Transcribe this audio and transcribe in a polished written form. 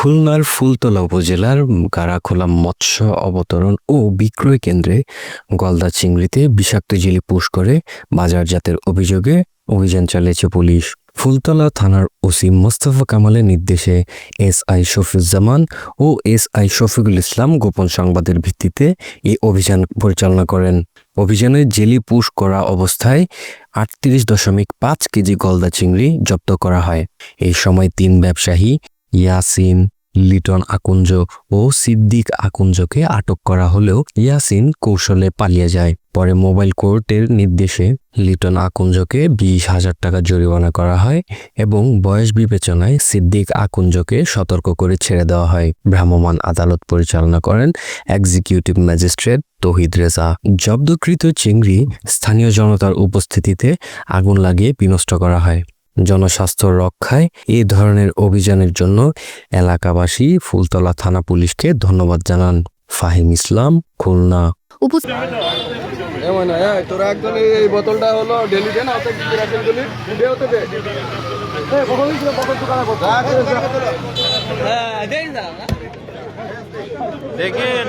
খুলনার ফুলতলা উপজেলার গাড়াখোলা মৎস্য অবতরণ ও বিক্রয় কেন্দ্রে গলদা চিংড়িতে বিষাক্ত জেলি পুশ করে বাজারজাতের অভিযোগে অভিযান চালিয়েছে পুলিশ। ফুলতলা থানার ওসি মোস্তফা কামালের নির্দেশে এসআই শফিউজ্জামান ও এসআই শফিকুল ইসলাম গোপন সংবাদের ভিত্তিতে এই অভিযান পরিচালনা করেন। অভিযানে জেলি পুশ করা অবস্থায় ৩৮.৫ কেজি গলদা চিংড়ি জব্দ করা হয়। এই সময় ৩ ব্যবসায়ী ইয়াসিন, লিটন আকুঞ্জ ও সিদ্দিক আকুঞ্জকে আটক করা হলেও ইয়াসিন কৌশলে পালিয়ে যায়। পরে মোবাইল কোর্টের নির্দেশে লিটন আকুঞ্জকে ২০,০০০ টাকা জরিমানা করা হয় এবং বয়স বিবেচনায় সিদ্দিক আকুঞ্জকে সতর্ক করে ছেড়ে দেওয়া হয়। ভ্রাম্যমাণ আদালত পরিচালনা করেন এক্সিকিউটিভ ম্যাজিস্ট্রেট তৌহিদ রেজা। জব্দকৃত চিংড়ি স্থানীয় জনতার উপস্থিতিতে আগুন লাগিয়ে বিনষ্ট করা হয়। জনস্বাস্থ্য রক্ষায় এই ধরনের অভিযানের জন্য এলাকাবাসী ফুলতলা থানা পুলিশকে ধন্যবাদ জানান। ফাহিম ইসলাম, খুলনা। তোরা একজন এই বোতলটা হলো ডেলি দেন দেখেন